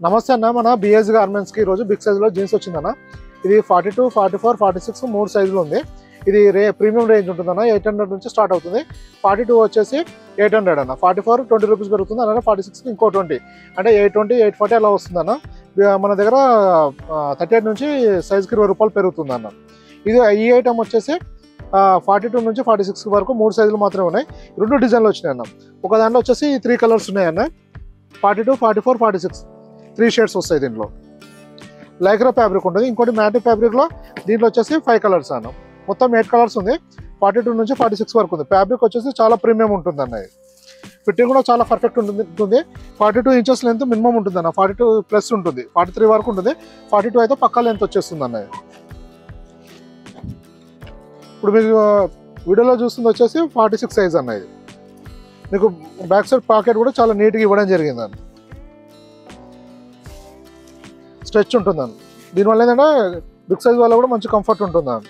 నమస్తే అన్న, మన బిఎస్ గార్మెంట్స్కి ఈరోజు బిగ్ సైజులో జీన్స్ వచ్చిందన్న. ఇది 42, 44, 46 3 సైజులు ఉంది. ఇది ప్రీమియం రేంజ్ ఉంటుందన్న. 800 నుంచి స్టార్ట్ అవుతుంది. 42 వచ్చేసి 800 అన్న. 44 20 రూపీస్ పెరుగుతుంది. అలానే 46 ఇంకో 20 అంటే 820, 840 అలా వస్తుందన్న. మన దగ్గర 38 నుంచి సైజుకి 20 రూపాయలు పెరుగుతుందన్న. ఇది ఈ ఐటమ్ వచ్చేసి 42 నుంచి 46 వరకు 3 సైజులు మాత్రమే ఉన్నాయి. 2 డిజైన్లు వచ్చినాయి అన్న. ఒక దాంట్లో వచ్చేసి 3 కలర్స్ ఉన్నాయన్న. 42, 44, 46 3 షేడ్స్ వస్తాయి. దీంట్లో లైక్రా ఫ్యాబ్రిక్ ఉంటుంది. ఇంకోటి మ్యాటిక్ ఫ్యాబ్రిక్లో దీంట్లో వచ్చేసి 5 కలర్స్ అన్న. మొత్తం 8 కలర్స్ ఉంది. 42 నుంచి 46 వరకు ఉంది. ఫ్యాబ్రిక్ వచ్చేసి చాలా ప్రీమియం ఉంటుంది అన్న. ఫిట్టింగ్ కూడా చాలా పర్ఫెక్ట్ ఉంటుంది. 42 ఇంచెస్ లెంత్ మినిమం ఉంటుంది అన్న. 42 ప్లస్ ఉంటుంది. 43 వరకు ఉంటుంది. 42 అయితే పక్కా లెంత్ వచ్చేస్తుంది అన్న. ఇప్పుడు మీకు వీడియోలో చూస్తుంది వచ్చేసి 46 సైజ్ అన్న. ఇది మీకు బ్యాక్ సైడ్ పాకెట్ కూడా చాలా నీట్గా ఇవ్వడం జరిగింది అన్న. స్ట్రెచ్ ఉంటుందని. దీనివల్ల ఏంటంటే బిగ్ సైజ్ వల్ల కూడా మంచి కంఫర్ట్ ఉంటుందని.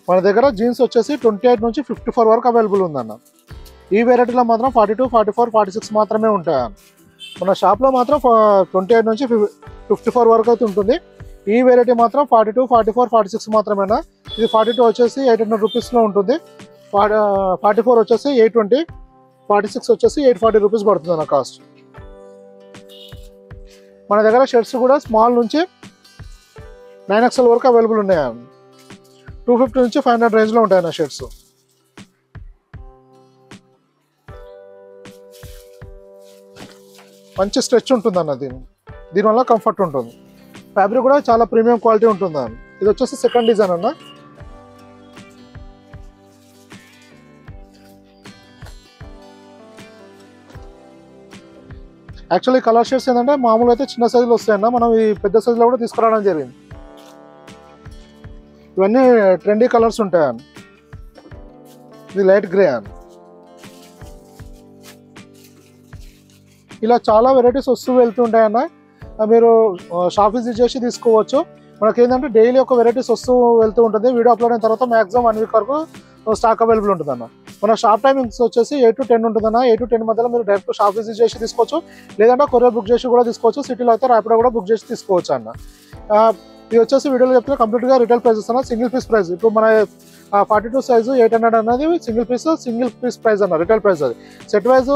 మన దగ్గర జీన్స్ వచ్చేసి 28 నుంచి 54 వరకు అవైలబుల్ ఉందన్న. ఈ వెరైటీలో మాత్రం 42, 44, 46 మాత్రమే ఉంటాయన్న. మన షాప్లో మాత్రం 28 నుంచి 54 వరకు అయితే ఉంటుంది. ఈ వెరైటీ మాత్రం 42, 44, 46 మాత్రమేనా. ఇది 42 వచ్చేసి 800 రూపీస్లో ఉంటుంది. 44 వచ్చేసి 820, 46 వచ్చేసి 840 రూపీస్ పడుతుంది అన్న కాస్ట్. మన దగ్గర షర్ట్స్ కూడా స్మాల్ నుంచి 9XL వరకు అవైలబుల్ ఉన్నాయి. 250 నుంచి 500 రేంజ్లో ఉంటాయన్న షర్ట్స్. మంచి స్ట్రెచ్ ఉంటుంది అన్న. దీనివల్ల కంఫర్ట్ ఉంటుంది. ఫ్యాబ్రిక్ కూడా చాలా ప్రీమియం క్వాలిటీ ఉంటుంది అన్న. ఇది వచ్చేసి సెకండ్ డిజైన్ అన్న. యాక్చువల్లీ కలర్ షేడ్స్ ఏంటంటే మామూలుగా అయితే చిన్న సైజులో వస్తాయన్న. మనం ఈ పెద్ద సైజులో కూడా తీసుకురావడం జరిగింది. ఇవన్నీ ట్రెండీ కలర్స్ ఉంటాయన్న. ఇది లైట్ గ్రే అన్న. ఇలా చాలా వెరైటీస్ వస్తూ వెళ్తుంటాయన్న. మీరు షాప్ విజిట్ చేసి తీసుకోవచ్చు. మనకి ఏంటంటే డైలీ ఒక వెరైటీస్ వస్తూ వెళ్తూ ఉంటుంది. వీడియో అప్లోడ్ అయిన తర్వాత మ్యాక్సిమం 1 వీక్ వరకు స్టాక్ అవైలబుల్ ఉంటుందన్న. మన షాప్ టైమింగ్స్ వచ్చేసి 8 to 10 ఉంటుందన్న. 8 to 10 మధ్యలో మీరు డైరెక్ట్ షాప్ విజిట్ చేసి తీసుకోవచ్చు. లేదంటే కొరియర్ బుక్ చేసి కూడా తీసుకోవచ్చు. సిటీలో అయితే ర్యాపిడో కూడా బుక్ చేసి తీసుకోవచ్చు అన్న. ఇది వచ్చేసి వీడియోలో చెప్తే కంప్లీట్గా రిటైల్ ప్రైజెస్ అన్న. సింగిల్ పీస్ ప్రైస్ ఇప్పుడు మన 42 సైజు 800 అన్నది సింగిల్ పీస్ ప్రైస్ అన్న. రిటైల్ ప్రైస్ అది. Set wise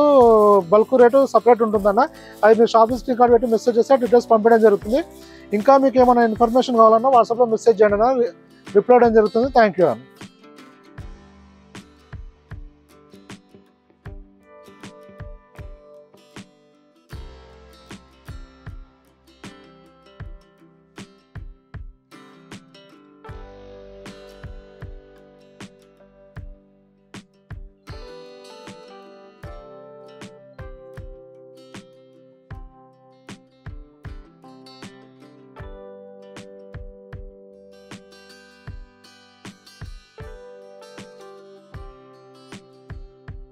bulk rate separate ఉంటుందన్న. అది మీరు షాప్ విజిటింగ్ కార్డ్ పెట్టి మెసేజ్ చేస్తే డీటెయిల్స్ పంపించడం జరుగుతుంది. ఇంకా మీకు ఏమైనా ఇన్ఫర్మేషన్ కావాలన్నా వాట్సాప్లో మెసేజ్ చేయండి అన్న. రిప్లై చేయడం జరుగుతుంది. థ్యాంక్ యూ అన్న.